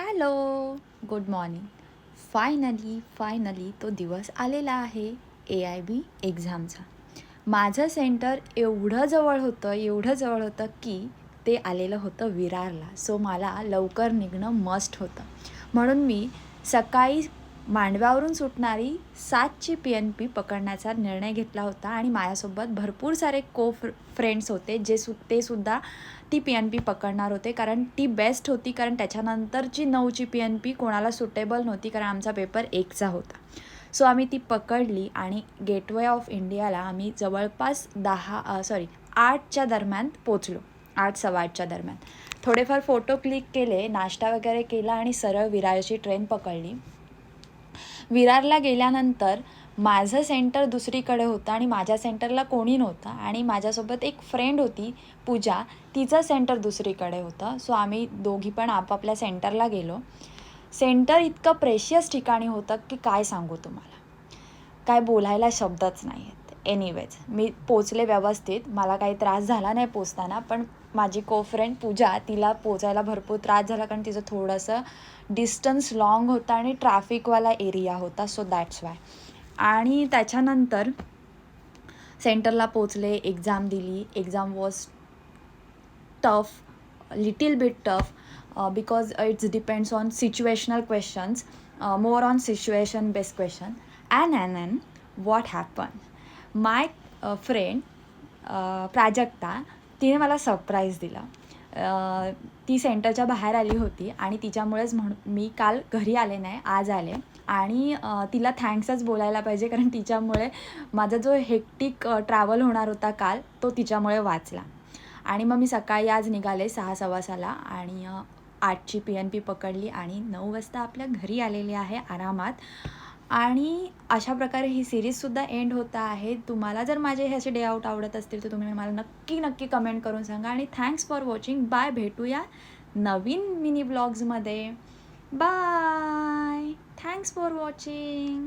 Hello, good morning. Finally तो दिवस आलेला आहे AIB एक्झामचा. माझं सेंटर एवढं जवळ होतं की ते आलेलं होतं विरारला. सो मला लवकर निघणं मस्ट होतं. म्हणून मी सकाळी मांडव्यावरून सुटणारी 7ची PNP पकडण्याचा निर्णय घेतला होता आणि माझ्यासोबत भरपूर सारे फ्रेंड्स होते ते सुद्धा ती PNP पकडणार होते, कारण ती बेस्ट होती. कारण त्याच्यानंतरची 9ची PNP कोणाला सुटेबल नव्हती, कारण आमचा पेपर 1चा होता. सो आम्ही ती पकडली आणि गेटवे ऑफ इंडियाला आम्ही जवळपास 8च्या दरम्यान पोचलो. 8 सव्वा 8च्या दरम्यान थोडेफार फोटो क्लिक केले, नाश्ता वगैरे केला आणि सरळ विरारची ट्रेन पकडली. विरारला गेल्यानंतर माझं सेंटर दुसरीकडे होतं आणि माझ्या सेंटरला कोणी नव्हतं आणि माझ्यासोबत एक फ्रेंड होती पूजा, तिचं सेंटर दुसरीकडे होतं. सो आम्ही दोघी पण आपापल्या सेंटरला गेलो. सेंटर इतकं प्रेशियस ठिकाणी होतं की काय सांगू तुम्हाला, काय बोलायला शब्दच नाही आहेत. एनिवेज मी पोचले व्यवस्थित, मला काही त्रास झाला नाही पोचताना. पण माझी फ्रेंड पूजा, तिला पोचायला भरपूर त्रास झाला, कारण तिचं थोडंसं डिस्टन्स लॉंग होता आणि ट्रॅफिकवाला एरिया होता. So that's why. आणि त्याच्यानंतर सेंटरला पोचले, एक्झाम दिली. Exam was tough, little bit tough, because it's depends on situational questions, more on situation based question. And what happened, my friend Prajakta, तिने मला सरप्राईज दिला. ती सेंटरच्या बाहेर आली होती आणि तिच्यामुळेच मी काल घरी आले नाही, आज आले. आणि तिला थँक्सच बोलायला पाहिजे, कारण तिच्यामुळे माझा जो हेक्टिक ट्रॅव्हल होणार होता काल, तो तिच्यामुळे वाचला. आणि मग मी सकाळी आज निघाले 6:15 आणि 8ची PNP पकडली आणि 9 वाजता आपल्या घरी आलेली आहे आरामात. आणि अशा प्रकारे ही सिरीजसुद्धा एंड होत आहे. तुम्हाला जर माझे हे असे डे आउट आवडत असतील तर तुम्ही मला नक्की कमेंट करून सांगा. आणि थँक्स फॉर वॉचिंग. बाय, भेटूया नवीन मिनी ब्लॉग्समध्ये. Bye, thanks for watching.